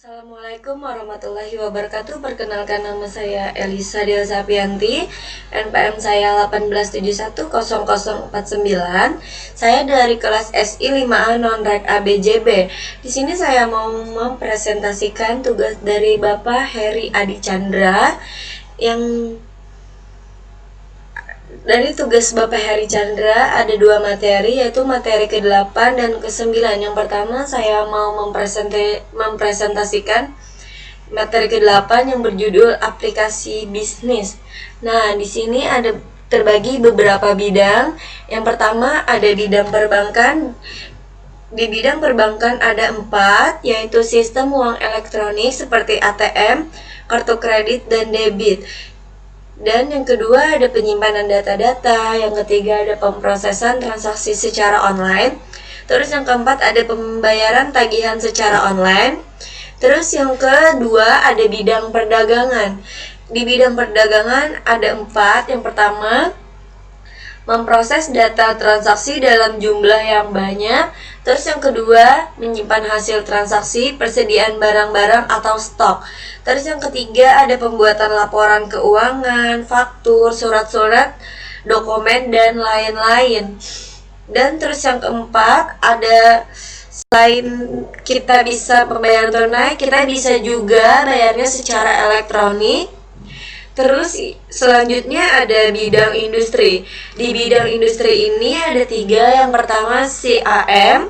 Assalamualaikum warahmatullahi wabarakatuh. Perkenalkan, nama saya Elisa Dea Sapianti. NPM saya 18710049. Saya dari kelas SI 5A non-rek ABJB. Di sini saya mau mempresentasikan tugas dari Bapak Heri Adi Chandra. Dari tugas Bapak Heri Chandra ada dua materi, yaitu materi ke-8 dan ke-9. Yang pertama saya mau mempresentasikan materi ke-8 yang berjudul aplikasi bisnis. Nah, di sini ada terbagi beberapa bidang. Yang pertama ada bidang perbankan. Di bidang perbankan ada 4, yaitu sistem uang elektronik seperti ATM, kartu kredit, dan debit. Dan yang kedua ada penyimpanan data-data. Yang ketiga ada pemrosesan transaksi secara online. Terus yang keempat ada pembayaran tagihan secara online. Terus yang kedua ada bidang perdagangan. Di bidang perdagangan ada 4. Yang pertama, memproses data transaksi dalam jumlah yang banyak. Terus yang kedua, menyimpan hasil transaksi, persediaan barang-barang atau stok. Terus yang ketiga ada pembuatan laporan keuangan, faktur, surat-surat, dokumen, dan lain-lain. Dan terus yang keempat ada, selain kita bisa pembayaran tunai, kita bisa juga bayarnya secara elektronik. Terus selanjutnya ada bidang industri. Di bidang industri ini ada 3. Yang pertama CAM,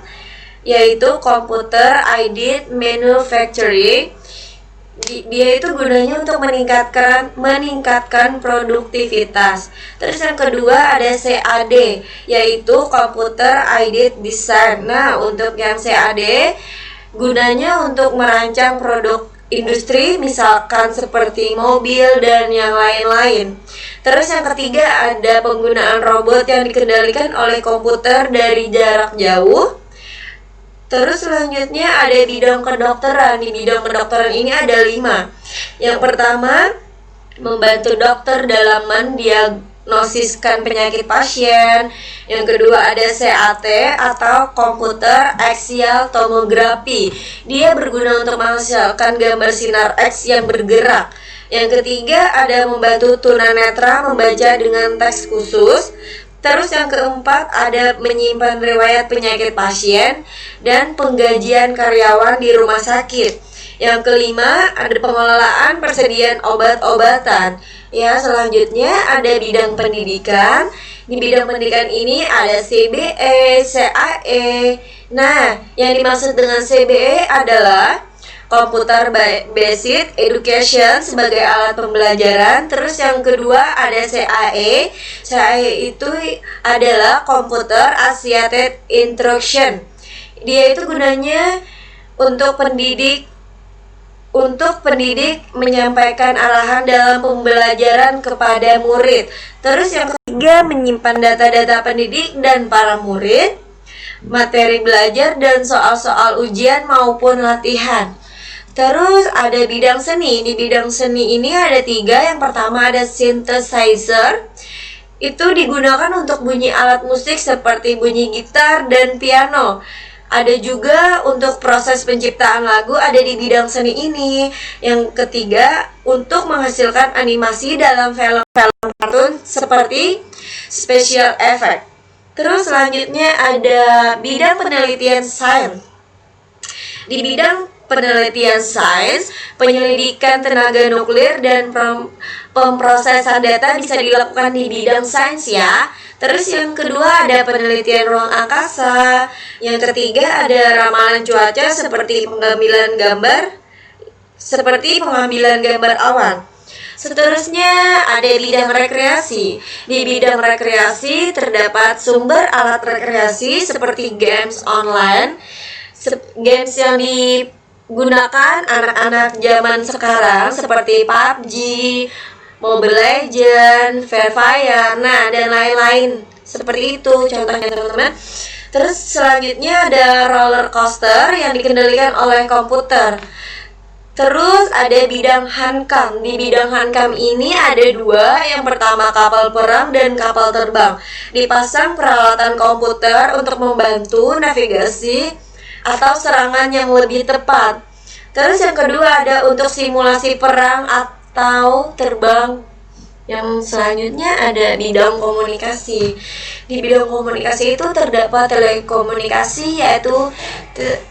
yaitu Computer Aided Manufacturing. Dia itu gunanya untuk meningkatkan produktivitas. Terus yang kedua ada CAD, yaitu Computer Aided Design. Nah, untuk yang CAD gunanya untuk merancang produk industri, misalkan seperti mobil dan yang lain-lain. Terus yang ketiga ada penggunaan robot yang dikendalikan oleh komputer dari jarak jauh. Terus selanjutnya ada bidang kedokteran. Di bidang kedokteran ini ada 5. Yang pertama, membantu dokter dalam mendiagnosiskan penyakit pasien. Yang kedua ada CAT atau Computer Axial Tomography. Dia berguna untuk menghasilkan gambar sinar X yang bergerak. Yang ketiga ada membantu tunanetra membaca dengan teks khusus. Terus yang keempat ada menyimpan riwayat penyakit pasien dan penggajian karyawan di rumah sakit. Yang kelima ada pengelolaan persediaan obat-obatan. Ya, selanjutnya ada bidang pendidikan. Di bidang pendidikan ini ada CBE, CAE. Nah, yang dimaksud dengan CBE adalah Computer Based Education sebagai alat pembelajaran. Terus yang kedua ada CAE. CAE itu adalah Computer Assisted Instruction. Dia itu gunanya untuk pendidik menyampaikan arahan dalam pembelajaran kepada murid. Terus yang ketiga menyimpan data-data pendidik dan para murid, materi belajar dan soal-soal ujian maupun latihan. Terus ada bidang seni. Di bidang seni ini ada 3. Yang pertama ada synthesizer. Itu digunakan untuk bunyi alat musik seperti bunyi gitar dan piano. Ada juga untuk proses penciptaan lagu, ada di bidang seni ini. Yang ketiga, untuk menghasilkan animasi dalam film-film kartun seperti special effect. Terus selanjutnya ada bidang penelitian sains. Di bidang penelitian sains, penyelidikan tenaga nuklir dan pemrosesan data bisa dilakukan di bidang sains ya. Terus yang kedua ada penelitian ruang angkasa. Yang ketiga ada ramalan cuaca seperti pengambilan gambar awan. Seterusnya ada bidang rekreasi. Di bidang rekreasi terdapat sumber alat rekreasi seperti games online. Games yang digunakan anak-anak zaman sekarang seperti PUBG, Mobile Legends, Free Fire, nah dan lain-lain. Seperti itu contohnya teman-teman. Terus selanjutnya ada roller coaster yang dikendalikan oleh komputer. Terus ada bidang hankam. Di bidang hankam ini ada 2. Yang pertama kapal perang dan kapal terbang. Dipasang peralatan komputer untuk membantu navigasi atau serangan yang lebih tepat. Terus yang kedua ada untuk simulasi perang atau terbang. Yang selanjutnya ada bidang komunikasi. Di bidang komunikasi itu terdapat telekomunikasi, yaitu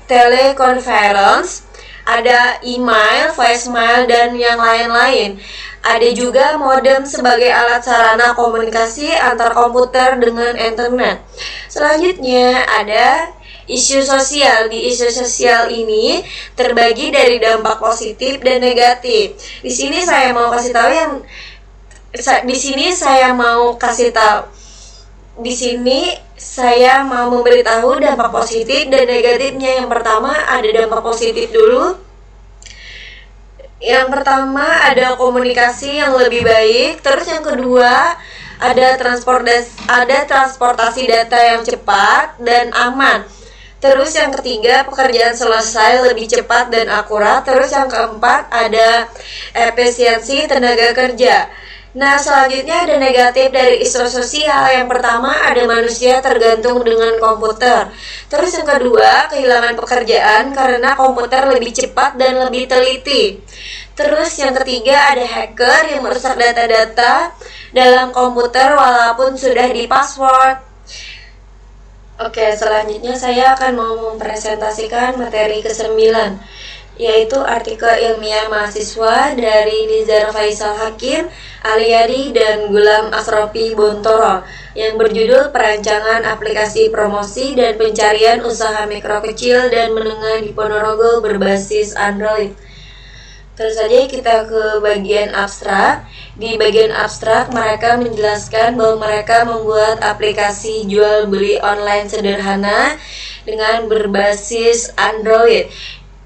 teleconference, ada email, voicemail, dan yang lain-lain. Ada juga modem sebagai alat sarana komunikasi antar komputer dengan internet. Selanjutnya ada isu sosial. Di isu sosial ini terbagi dari dampak positif dan negatif. Di sini saya mau kasih tahu saya mau memberitahu dampak positif dan negatifnya. Yang pertama ada dampak positif dulu. Yang pertama ada komunikasi yang lebih baik. Terus yang kedua ada transportasi data yang cepat dan aman. Terus yang ketiga, pekerjaan selesai lebih cepat dan akurat. Terus yang keempat, ada efisiensi tenaga kerja. Nah, selanjutnya ada negatif dari isu sosial. Yang pertama, ada manusia tergantung dengan komputer. Terus yang kedua, kehilangan pekerjaan karena komputer lebih cepat dan lebih teliti. Terus yang ketiga, ada hacker yang merusak data-data dalam komputer walaupun sudah di-password. Oke, selanjutnya saya akan mau mempresentasikan materi ke-9, yaitu artikel ilmiah mahasiswa dari Nizar Faisal Hakim, Aliyadi, dan Gulam Asrofi Bontoro yang berjudul Perancangan Aplikasi Promosi dan Pencarian Usaha Mikro Kecil dan Menengah di Ponorogo berbasis Android. Terus saja kita ke bagian abstrak. Di bagian abstrak mereka menjelaskan bahwa mereka membuat aplikasi jual beli online sederhana dengan berbasis Android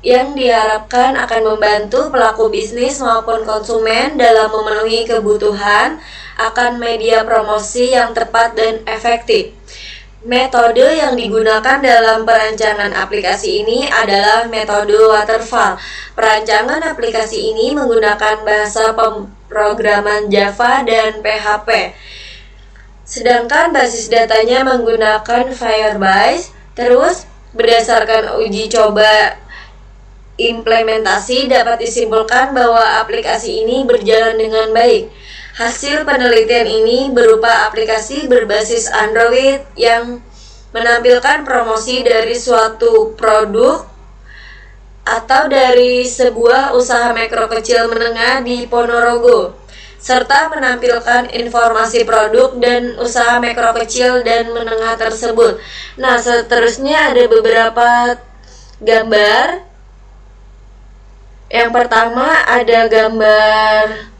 yang diharapkan akan membantu pelaku bisnis maupun konsumen dalam memenuhi kebutuhan akan media promosi yang tepat dan efektif. Metode yang digunakan dalam perancangan aplikasi ini adalah metode waterfall. Perancangan aplikasi ini menggunakan bahasa pemrograman Java dan PHP. Sedangkan basis datanya menggunakan Firebase. Terus, berdasarkan uji coba implementasi dapat disimpulkan bahwa aplikasi ini berjalan dengan baik. Hasil penelitian ini berupa aplikasi berbasis Android yang menampilkan promosi dari suatu produk atau dari sebuah usaha mikro kecil menengah di Ponorogo, serta menampilkan informasi produk dan usaha mikro kecil dan menengah tersebut. Nah, seterusnya ada beberapa gambar. Yang pertama ada gambar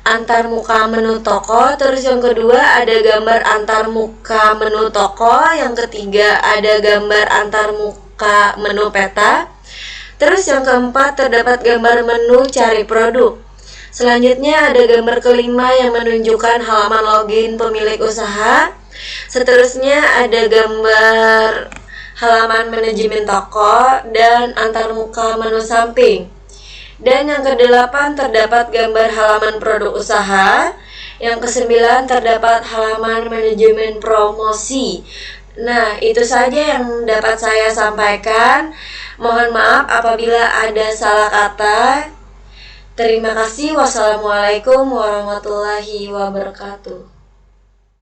antarmuka menu toko, terus yang kedua ada gambar antarmuka menu toko, yang ketiga ada gambar antarmuka menu peta, terus yang keempat terdapat gambar menu cari produk. Selanjutnya ada gambar kelima yang menunjukkan halaman login pemilik usaha. Seterusnya ada gambar halaman manajemen toko dan antarmuka menu samping. Dan yang ke-8 terdapat gambar halaman produk usaha. Yang ke-9 terdapat halaman manajemen promosi. Nah, itu saja yang dapat saya sampaikan. Mohon maaf apabila ada salah kata. Terima kasih. Wassalamualaikum warahmatullahi wabarakatuh.